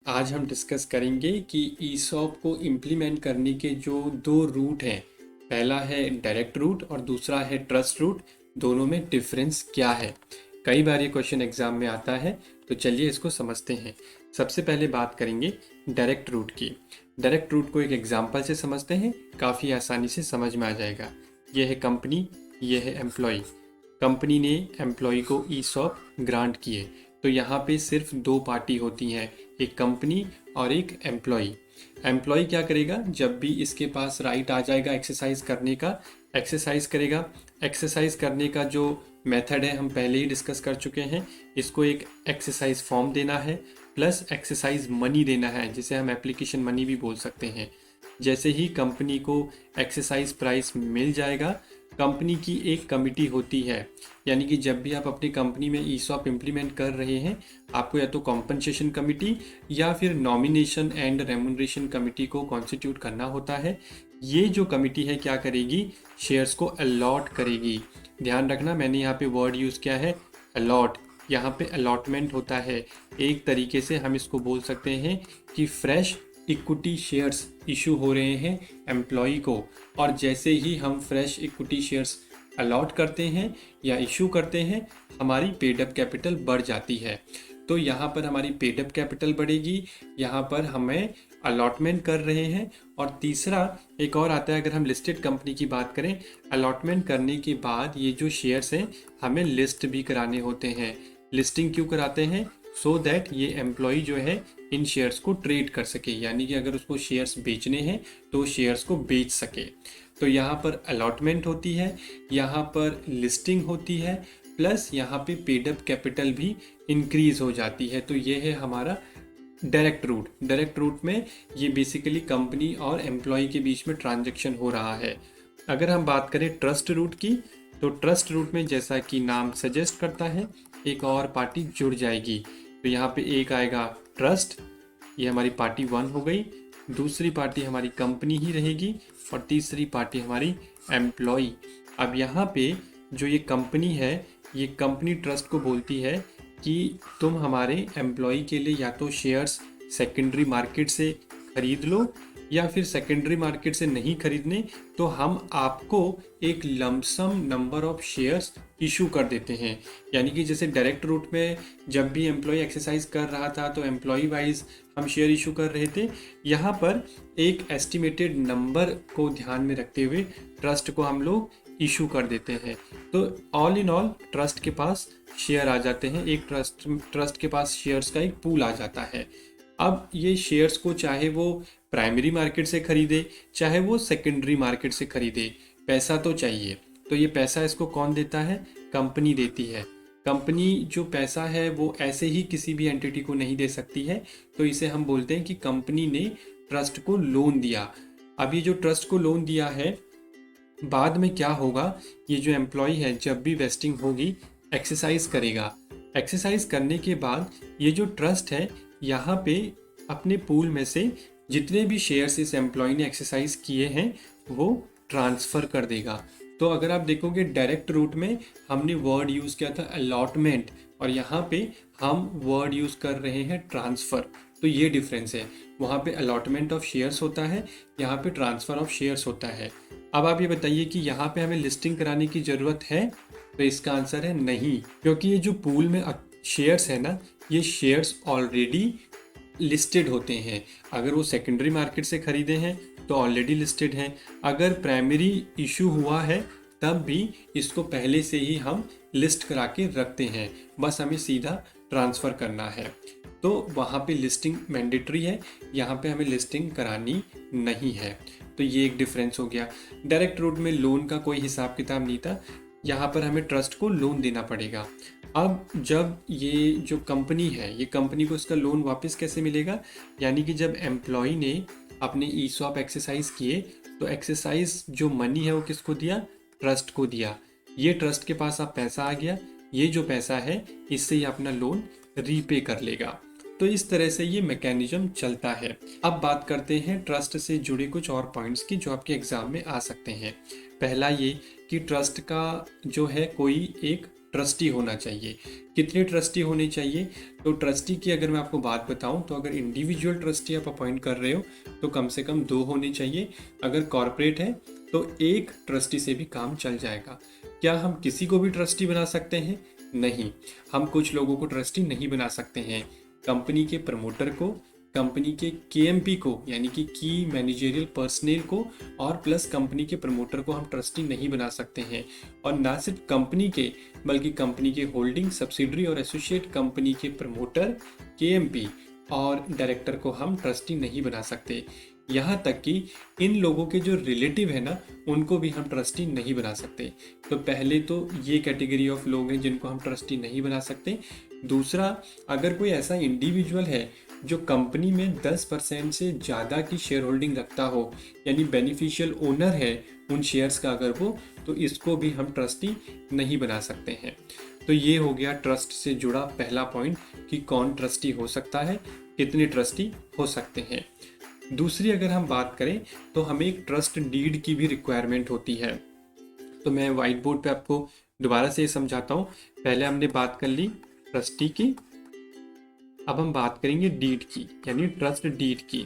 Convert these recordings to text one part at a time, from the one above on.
आज हम डिस्कस करेंगे कि ईसॉप को इम्प्लीमेंट करने के जो दो रूट हैं, पहला है डायरेक्ट रूट और दूसरा है ट्रस्ट रूट। दोनों में डिफरेंस क्या है? कई बार ये क्वेश्चन एग्जाम में आता है, तो चलिए इसको समझते हैं। सबसे पहले बात करेंगे डायरेक्ट रूट की। डायरेक्ट रूट को एक एग्जाम्पल से समझते हैं, काफ़ी आसानी से समझ में आ जाएगा। यह है कंपनी, यह है एम्प्लॉय। कंपनी ने एम्प्लॉय को ईसॉप ग्रांट किए, तो यहाँ पे सिर्फ दो पार्टी होती हैं, एक कंपनी और एक एम्प्लॉय। एम्प्लॉय क्या करेगा? जब भी इसके पास राइट आ जाएगा एक्सरसाइज करने का, एक्सरसाइज करेगा। एक्सरसाइज करने का जो मेथड है हम पहले ही डिस्कस कर चुके हैं। इसको एक एक्सरसाइज फॉर्म देना है प्लस एक्सरसाइज मनी देना है, जिसे हम एप्लीकेशन मनी भी बोल सकते हैं। जैसे ही कंपनी को एक्सरसाइज प्राइस मिल जाएगा, कंपनी की एक कमिटी होती है, यानी कि जब भी आप अपनी कंपनी में ईसॉप इम्प्लीमेंट कर रहे हैं, आपको या तो कॉम्पनसेशन कमिटी या फिर नॉमिनेशन एंड रेम्यूनरेशन कमिटी को कॉन्स्टिट्यूट करना होता है। ये जो कमिटी है क्या करेगी? शेयर्स को अलॉट करेगी। ध्यान रखना, मैंने यहाँ पे वर्ड यूज़ किया है अलॉट। यहाँ पे अलॉटमेंट होता है। एक तरीके से हम इसको बोल सकते हैं कि फ्रेश इक्विटी शेयर्स इशू हो रहे हैं एम्प्लॉय को, और जैसे ही हम फ्रेश इक्विटी शेयर्स अलॉट करते हैं या इशू करते हैं, हमारी पेड अप कैपिटल बढ़ जाती है। तो यहाँ पर हमारी पेड अप कैपिटल बढ़ेगी, यहाँ पर हमें अलॉटमेंट कर रहे हैं। और तीसरा एक और आता है, अगर हम लिस्टेड कंपनी की बात करें, अलॉटमेंट करने के बाद ये जो शेयर्स हैं हमें लिस्ट भी कराने होते हैं। लिस्टिंग क्यों कराते हैं? सो दैट ये एम्प्लॉय जो है इन शेयर्स को ट्रेड कर सके, यानी कि अगर उसको शेयर्स बेचने हैं तो शेयर्स को बेच सके। तो यहाँ पर अलॉटमेंट होती है, यहाँ पर लिस्टिंग होती है, प्लस यहाँ पे पेड अप कैपिटल भी इंक्रीज हो जाती है। तो ये है हमारा डायरेक्ट रूट। डायरेक्ट रूट में ये बेसिकली कंपनी और एम्प्लॉय के बीच में ट्रांजैक्शन हो रहा है। अगर हम बात करें ट्रस्ट रूट की, तो ट्रस्ट रूट में जैसा कि नाम सजेस्ट करता है, एक और पार्टी जुड़ जाएगी। तो यहाँ पे एक आएगा ट्रस्ट, ये हमारी पार्टी वन हो गई। दूसरी पार्टी हमारी कंपनी ही रहेगी और तीसरी पार्टी हमारी एम्प्लॉय। अब यहाँ पे जो ये कंपनी है, ये कंपनी ट्रस्ट को बोलती है कि तुम हमारे एम्प्लॉय के लिए या तो शेयर्स सेकेंडरी मार्केट से खरीद लो, या फिर सेकेंडरी मार्केट से नहीं खरीदने तो हम आपको एक lump sum number of shares issue कर देते हैं। यानी कि जैसे डायरेक्ट रूट में जब भी एम्प्लॉय एक्सरसाइज कर रहा था तो एम्प्लॉय वाइज हम शेयर इशू कर रहे थे, यहाँ पर एक एस्टिमेटेड नंबर को ध्यान में रखते हुए ट्रस्ट को हम लोग इशू कर देते हैं। तो ऑल इन ऑल ट्रस्ट के पास शेयर आ जाते हैं, एक ट्रस्ट के पास शेयर्स का एक पूल आ जाता है। अब ये शेयर्स को चाहे वो प्राइमरी मार्केट से खरीदे चाहे वो सेकेंडरी मार्केट से खरीदे, पैसा तो चाहिए। तो ये पैसा इसको कौन देता है? कंपनी देती है। कंपनी जो पैसा है वो ऐसे ही किसी भी एंटिटी को नहीं दे सकती है, तो इसे हम बोलते हैं कि कंपनी ने ट्रस्ट को लोन दिया। अब ये जो ट्रस्ट को लोन दिया है, बाद में क्या होगा? ये जो एम्प्लॉय है जब भी वेस्टिंग होगी एक्सरसाइज करेगा। एक्सरसाइज करने के बाद ये जो ट्रस्ट है यहाँ पे अपने पूल में से जितने भी शेयर्स इस एम्प्लॉय ने एक्सरसाइज किए हैं वो ट्रांसफ़र कर देगा। तो अगर आप देखोगे डायरेक्ट रूट में हमने वर्ड यूज़ किया था अलॉटमेंट, और यहाँ पे हम वर्ड यूज़ कर रहे हैं ट्रांसफ़र। तो ये डिफरेंस है, वहाँ पे अलॉटमेंट ऑफ शेयर्स होता है, यहाँ पे ट्रांसफ़र ऑफ शेयर्स होता है। अब आप ये बताइए कि यहाँ पे हमें लिस्टिंग कराने की ज़रूरत है? तो इसका आंसर है नहीं, क्योंकि ये जो पूल में शेयर्स है ना, ये शेयर्स ऑलरेडी लिस्टेड होते हैं। अगर वो सेकेंडरी मार्केट से खरीदे हैं तो ऑलरेडी लिस्टेड हैं। अगर प्राइमरी इशू हुआ है तब भी इसको पहले से ही हम लिस्ट करा के रखते हैं, बस हमें सीधा ट्रांसफ़र करना है। तो वहाँ पे लिस्टिंग मैंडेटरी है, यहाँ पे हमें लिस्टिंग करानी नहीं है। तो ये एक डिफरेंस हो गया। डायरेक्ट रूट में लोन का कोई हिसाब किताब नहीं था, यहाँ पर हमें ट्रस्ट को लोन देना पड़ेगा। अब जब ये जो कंपनी है, ये कंपनी को इसका लोन वापस कैसे मिलेगा? यानी कि जब एम्प्लॉय ने अपने ईसॉप एक्सरसाइज किए तो एक्सरसाइज जो मनी है वो किसको दिया? ट्रस्ट को दिया। ये ट्रस्ट के पास अब पैसा आ गया, ये जो पैसा है इससे ये अपना लोन रीपे कर लेगा। तो इस तरह से ये मैकेनिज्म चलता है। अब बात करते हैं ट्रस्ट से जुड़े कुछ और पॉइंट्स की जो आपके एग्जाम में आ सकते हैं। पहला ये कि ट्रस्ट का जो है कोई एक ट्रस्टी होना चाहिए। कितने ट्रस्टी होने चाहिए? तो ट्रस्टी की अगर मैं आपको बात बताऊं तो अगर इंडिविजुअल ट्रस्टी आप अपॉइंट कर रहे हो तो कम से कम 2 होने चाहिए। अगर कॉरपोरेट है तो एक ट्रस्टी से भी काम चल जाएगा। क्या हम किसी को भी ट्रस्टी बना सकते हैं? नहीं, हम कुछ लोगों को ट्रस्टी नहीं बना सकते हैं। कंपनी के प्रमोटर को, कंपनी के केएमपी को यानी कि की मैनेजरियल पर्सनल को और प्लस कंपनी के प्रमोटर को हम ट्रस्टी नहीं बना सकते हैं। और ना सिर्फ कंपनी के बल्कि कंपनी के होल्डिंग सब्सिडरी और एसोसिएट कंपनी के प्रमोटर, केएमपी और डायरेक्टर को हम ट्रस्टी नहीं बना सकते। यहाँ तक कि इन लोगों के जो रिलेटिव है ना, उनको भी हम ट्रस्टी नहीं बना सकते। तो पहले तो ये कैटेगरी ऑफ लोग हैं जिनको हम ट्रस्टी नहीं बना सकते। दूसरा, अगर कोई ऐसा इंडिविजुअल है जो कंपनी में 10% से ज़्यादा की शेयर होल्डिंग रखता हो, यानी बेनिफिशियल ओनर है उन शेयर्स का अगर वो, तो इसको भी हम ट्रस्टी नहीं बना सकते हैं। तो ये हो गया ट्रस्ट से जुड़ा पहला पॉइंट कि कौन ट्रस्टी हो सकता है, कितने ट्रस्टी हो सकते हैं। दूसरी अगर हम बात करें तो हमें एक ट्रस्ट डीड की भी रिक्वायरमेंट होती है। तो मैं व्हाइट बोर्ड पे आपको दोबारा से समझाता हूँ। पहले हमने बात कर ली ट्रस्टी की, अब हम बात करेंगे डीड की, यानी ट्रस्ट डीड की।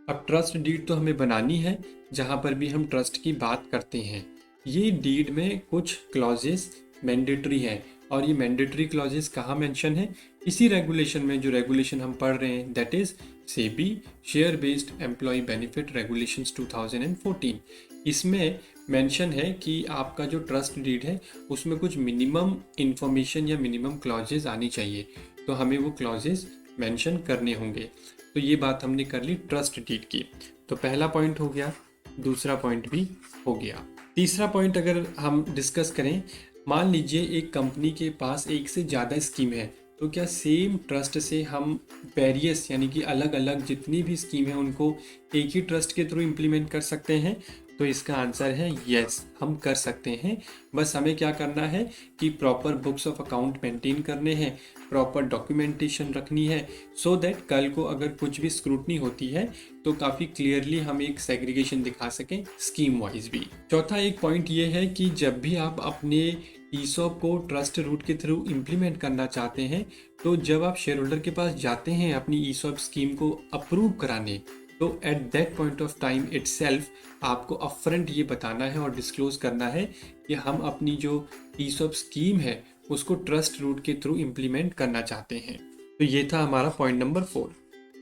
अब ट्रस्ट डीड तो हमें बनानी है जहाँ पर भी हम ट्रस्ट की बात करते हैं। ये डीड में कुछ क्लॉजेस मैंडेटरी हैं और ये मैंडेटरी क्लॉजेस कहाँ मेंशन है? इसी रेगुलेशन में, जो रेगुलेशन हम पढ़ रहे हैं, that is SEBI share based employ benefit regulations 2014। इसमें मेंशन है कि आपका जो ट्रस्ट डीड है उसमें कुछ मिनिमम इंफॉर्मेशन या मिनिमम क्लॉजेस आनी चाहिए, तो हमें वो क्लॉजेस मेंशन करने होंगे। तो ये बात हमने कर ली ट्रस्ट डीड की। तो पहला पॉइंट हो गया, दूसरा पॉइंट भी हो गया। तीसरा पॉइंट अगर हम डिस्कस करें, मान लीजिए एक कंपनी के पास एक से ज़्यादा स्कीम है, तो क्या सेम ट्रस्ट से हम वेरियस यानी कि अलग अलग जितनी भी स्कीम है उनको एक ही ट्रस्ट के थ्रू इम्प्लीमेंट कर सकते हैं? तो इसका आंसर है यस, हम कर सकते हैं। बस हमें क्या करना है कि proper books of account maintain करने हैं, प्रॉपर डॉक्यूमेंटेशन रखनी है, सो दैट कल को अगर कुछ भी स्क्रूटनी होती है तो काफ़ी क्लियरली हम एक सेग्रीगेशन दिखा सकें स्कीम वाइज भी। चौथा एक पॉइंट ये है कि जब भी आप अपने ईसॉप को ट्रस्ट रूट के थ्रू इम्प्लीमेंट करना चाहते हैं, तो जब आप शेयर होल्डर के पास जाते हैं अपनी ईसॉप स्कीम को अप्रूव कराने, तो at that point of time itself आपको अपफ्रंट ये बताना है और डिस्क्लोज करना है कि हम अपनी जो ईसॉप स्कीम है उसको ट्रस्ट रूट के थ्रू इम्प्लीमेंट करना चाहते हैं। तो ये था हमारा पॉइंट नंबर 4।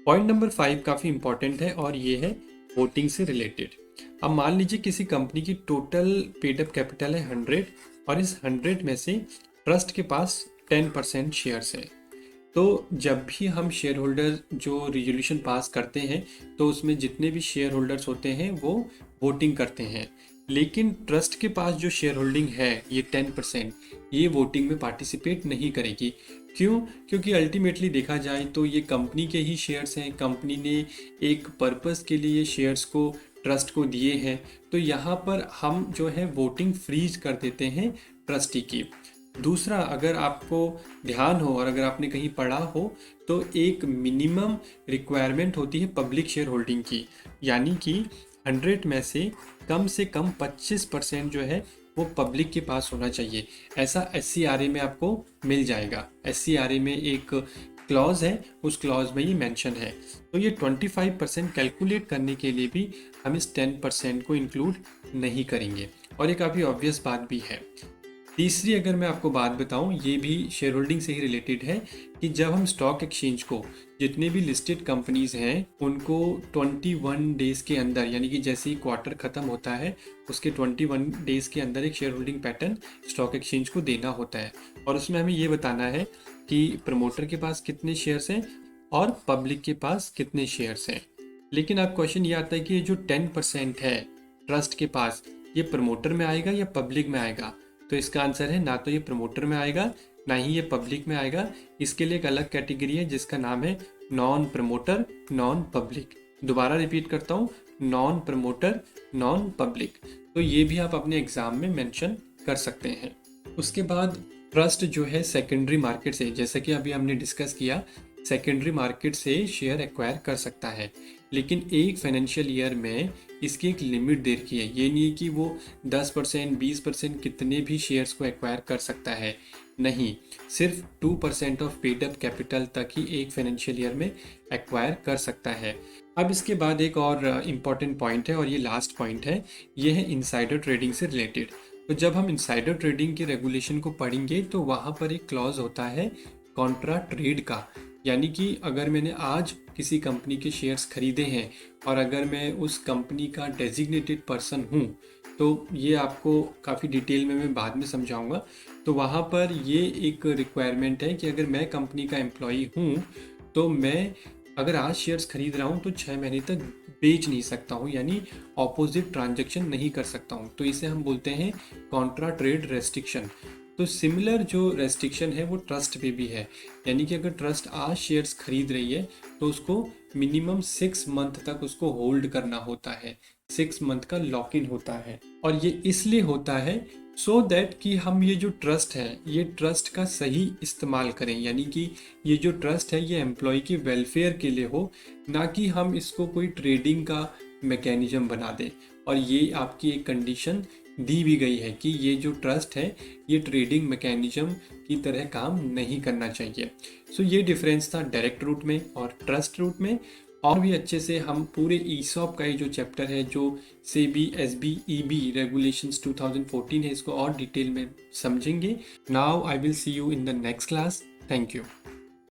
पॉइंट नंबर 5 काफ़ी इंपॉर्टेंट है और ये है वोटिंग से रिलेटेड। अब मान लीजिए किसी कंपनी की टोटल पेडअप कैपिटल है 100 और इस 100 में से ट्रस्ट के पास 10% शेयर्स है। तो जब भी हम शेयर होल्डर जो रिजोल्यूशन पास करते हैं तो उसमें जितने भी शेयर होल्डर्स होते हैं वो वोटिंग करते हैं, लेकिन ट्रस्ट के पास जो शेयर होल्डिंग है ये 10%, ये वोटिंग में पार्टिसिपेट नहीं करेगी। क्यों? क्योंकि अल्टीमेटली देखा जाए तो ये कंपनी के ही शेयर्स हैं, कंपनी ने एक पर्पस के लिए शेयर्स को ट्रस्ट को दिए हैं। तो यहाँ पर हम जो है वोटिंग फ्रीज कर देते हैं ट्रस्टी की। दूसरा, अगर आपको ध्यान हो और अगर आपने कहीं पढ़ा हो तो एक मिनिमम रिक्वायरमेंट होती है पब्लिक शेयर होल्डिंग की, यानी कि 100 में से कम 25% जो है वो पब्लिक के पास होना चाहिए। ऐसा SCRA में आपको मिल जाएगा। SCRA में एक क्लॉज है, उस क्लॉज में ये मेंशन है। तो ये 25% कैलकुलेट करने के लिए भी हम इस 10% को इंक्लूड नहीं करेंगे और ये काफ़ी ऑब्वियस बात भी है। तीसरी अगर मैं आपको बात बताऊं, ये भी शेयर होल्डिंग से ही रिलेटेड है कि जब हम स्टॉक एक्सचेंज को, जितने भी लिस्टेड कंपनीज हैं उनको 21 डेज के अंदर, यानी कि जैसे ही क्वार्टर खत्म होता है उसके 21 डेज के अंदर एक share holding pattern stock exchange को देना होता है और उसमें हमें ये बताना है कि प्रमोटर के पास कितने शेयर्स हैं और पब्लिक के पास कितने शेयर्स हैं। लेकिन अब क्वेश्चन ये आता है कि ये जो 10% है ट्रस्ट के पास, ये प्रमोटर में आएगा या पब्लिक में आएगा? तो इसका आंसर है ना तो ये प्रमोटर में आएगा ना ही ये पब्लिक में आएगा। इसके लिए एक अलग कैटेगरी है जिसका नाम है नॉन प्रमोटर नॉन पब्लिक। दोबारा रिपीट करता हूँ, नॉन प्रमोटर नॉन पब्लिक। तो ये भी आप अपने एग्जाम में मेंशन कर सकते हैं। उसके बाद ट्रस्ट जो है सेकेंडरी मार्केट से, जैसे कि अभी हमने डिस्कस किया, सेकेंडरी मार्केट से शेयर एक्वायर कर सकता है, लेकिन एक फाइनेंशियल ईयर में इसकी एक लिमिट दे रखी है। ये नहीं है कि वो 10%, 20% कितने भी शेयर्स को एक्वायर कर सकता है। नहीं, सिर्फ 2% ऑफ पेड अप कैपिटल तक ही एक फाइनेंशियल ईयर में एक्वायर कर सकता है। अब इसके बाद एक और इम्पॉर्टेंट पॉइंट है और ये लास्ट पॉइंट है, ये है इनसाइडर ट्रेडिंग से रिलेटेड। तो जब हम इनसाइडर ट्रेडिंग के रेगुलेशन को पढ़ेंगे तो वहाँ पर एक क्लॉज होता है कॉन्ट्रा ट्रेड का, यानी कि अगर मैंने आज किसी कंपनी के शेयर्स खरीदे हैं और अगर मैं उस कंपनी का डेजिग्नेटेड पर्सन हूँ, तो ये आपको काफ़ी डिटेल में मैं बाद में समझाऊंगा। तो वहाँ पर ये एक रिक्वायरमेंट है कि अगर मैं कंपनी का एम्प्लॉई हूँ तो मैं अगर आज शेयर्स खरीद रहा हूँ तो 6 महीने तक बेच नहीं सकता हूँ, यानी ऑपोजिट ट्रांजैक्शन नहीं कर सकता हूँ। तो इसे हम बोलते हैं कॉन्ट्रा ट्रेड रेस्ट्रिक्शन। तो सिमिलर जो रेस्ट्रिक्शन है वो ट्रस्ट पे भी है, यानी कि अगर ट्रस्ट आज शेयर्स खरीद रही है तो उसको मिनिमम 6 मंथ तक उसको होल्ड करना होता है, 6 मंथ का लॉक इन होता है। और ये इसलिए होता है सो दैट कि हम ये जो ट्रस्ट है ये ट्रस्ट का सही इस्तेमाल करें, यानी कि ये जो ट्रस्ट है ये एम्प्लॉय के वेलफेयर के लिए हो, ना कि हम इसको कोई ट्रेडिंग का मैकेनिज्म बना दें। और ये आपकी एक कंडीशन दी भी गई है कि ये जो ट्रस्ट है ये ट्रेडिंग मैकेनिज्म की तरह काम नहीं करना चाहिए। सो ये डिफरेंस था डायरेक्ट रूट में और ट्रस्ट रूट में। और भी अच्छे से हम पूरे ईसॉप का ये जो चैप्टर है जो सेबी एसबी ईबी रेगुलेशंस 2014 है, इसको और डिटेल में समझेंगे। Now I will see you in the next class. Thank you.